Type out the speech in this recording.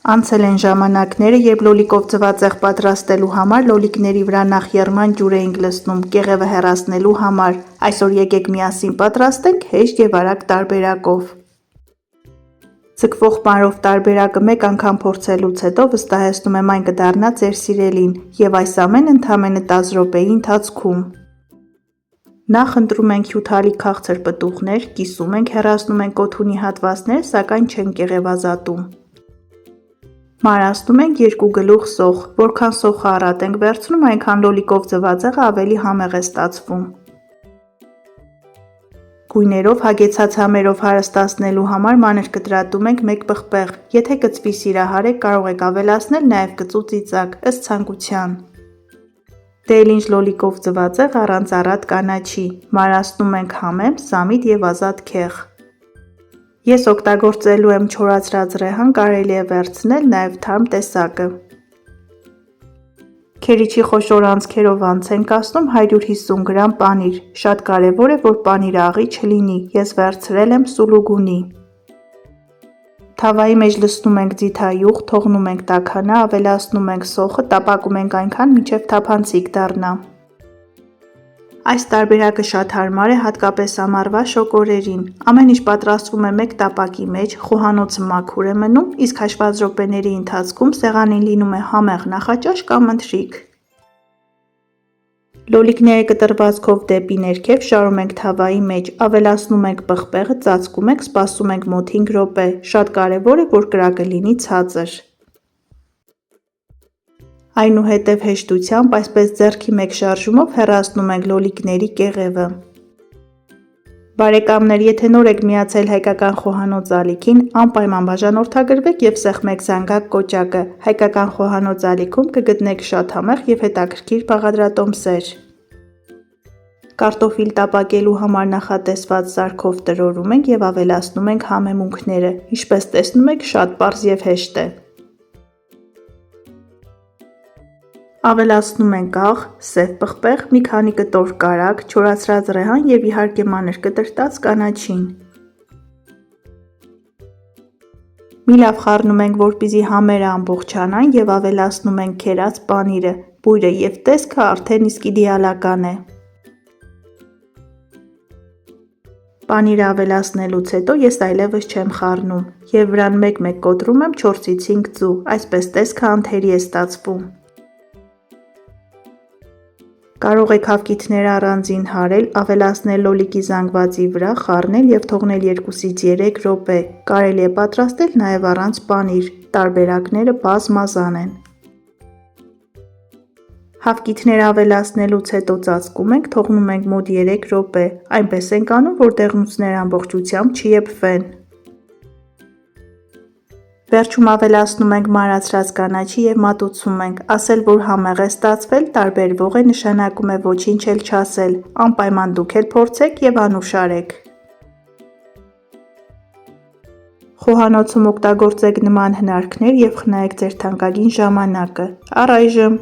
Անցել են ժամանակները, երբ լոլիկով ձվածեղ պատրաստելու համար լոլիկների վրա նախ եռման ջուր էինք լցնում կեղևը հեռացնելու համար, այսօր եկեք միասին պատրաստենք հեշտ և արագ տարբերակով։ Ձգվող պանրով տարբերակը մեկ անգամ փորձելուց հետո վստահեցնում եմ այն կդառնա ձեր սիրելին և այս ամենը ընդամենը 10 րոպեի ընթացքում։ Նախ ընտրում ենք հյութալի քաղցր պտուղներ, կիսում ենք, հեռացնում ենք կոթունի հատվածները, սակայն չենք կեղևազատում։ Մարացնում ենք 2 գլուխ սոխ, որքան սոխը առատ ենք վերցնում, այնքան լոլիկով ձվածեղը ավելի համեղ է ստացվում։ Գույներով հագեցած համերով հարստացնելու համար մանր կտրատում ենք 1 պղպեղ, եթե կծվի սիրահար եք կարող եք ավելացնել նաև կծու ծիծակ, ըստ ցանկության։ Դե էլ ինչ լոլիկով ձվածեղ առանց առատ կանաչի, մարացնում ենք համեմ, սամիտ և ազատ քեղ։ Ես օգտագործելու եմ չորացրած ռեհան, կարելի է վերցնել նաև թարմ տեսակը։ Քերիչի խոշոր անցքերով անց ենք ասնում 150 գրամ պանիր, շատ կարևոր է, որ պանիրը աղի չլինի, ես վերցրել եմ սուլուգունի։ Թավայի մեջ լցնում ենք ձիթայուղ, թողնում ենք տաքանա, ավելացնում ենք սոխը, տապակում ենք այնքան, մինչև թափանցիկ դառնա։ Այս տարբերակը շատ հարմար է հատկապես ամառվա շոգ օրերին։ Ամեն ինչ պատրաստվում է մեկ տապակի մեջ, խոհանոցը մաքուր է մնում, իսկ հաշված րոպեների ընթացքում սեղանին լինում է համեղ նախաճաշ կամ ընթրիք։ Լոլիկները կտրվածքով դեպի ներքև շարում ենք թավայի մեջ, ավելացնում ենք պղպեղը, ծածկում ենք, սպասում ենք մոտ 5 րոպե, շատ կարևոր է, որ կրակը լինի ցածր։ Այնուհետև հեշտությամբ այսպես ձեռքի մեկ շարժումով հեռացնում ենք լոլիկների կեղևը։ Բարեկամներ, եթե նոր եք միացել հայկական խոհանոց ալիքին, անպայման բաժանորդագրվեք և սեղմեք զանգակ կոճակը, հայկական խոհանոց ալիքում կգտնեք շատ համեղ և հետաքրքիր բաղադրատոմսեր։ Կարտոֆիլ տապակելու համար նախատեսված սարքով տրորում ենք և ավելացնում ենք համեմունքները, ինչպես տեսնում եք շատ պարզ և հեշտ է։ Ավելացնում ենք աղ, սև պղպեղ, մի քանի կտոր կարագ, չորացրած ռեհան և իհարկե մանր կտրտած կանաչին։ Մի լավ խառնում ենք, որպեսզի համերը ամբողջանան և ավելացնում ենք քերած պանիրը, բույրը և տեսքը արդեն իսկ իդեալական է։ Պանիրը ավելացնելուց հետո ես այլևս չեմ խառնում և վրան մեկ-մեկ կոտրում եմ 4-ից 5 ձու, այսպես տեսքը անթերի է ստացվում։ Կարող եք հավկիթները առանձին հարել, ավելացնել լոլիկի զանգվածի վրա, խառնել և թողնել 2-ից 3 րոպե, կարելի է պատրաստել նաև առանց պանիր, տարբերակները բազմազան են։ Հավկիթները ավելացնելուց հետո ծածկում ենք, թողնում ենք մոտ 3 րոպե, այնպես ենք անում, որ դեղնուցները ամբողջությամբ չեփվեն։ Վերջում ավելացնում ենք մարացրած կանաչի և մատուցում ենք, ասել, որ համեղ է ստացվել, տարբերվող է, նշանակում է ոչինչ էլ չասել, անպայման դուք էլ փորձեք և անուշարեք։ Խոհանոցում օգտագործեք նման հնարքներ և խնայեք ձեր թանկագին ժամանակը։ Առայժմ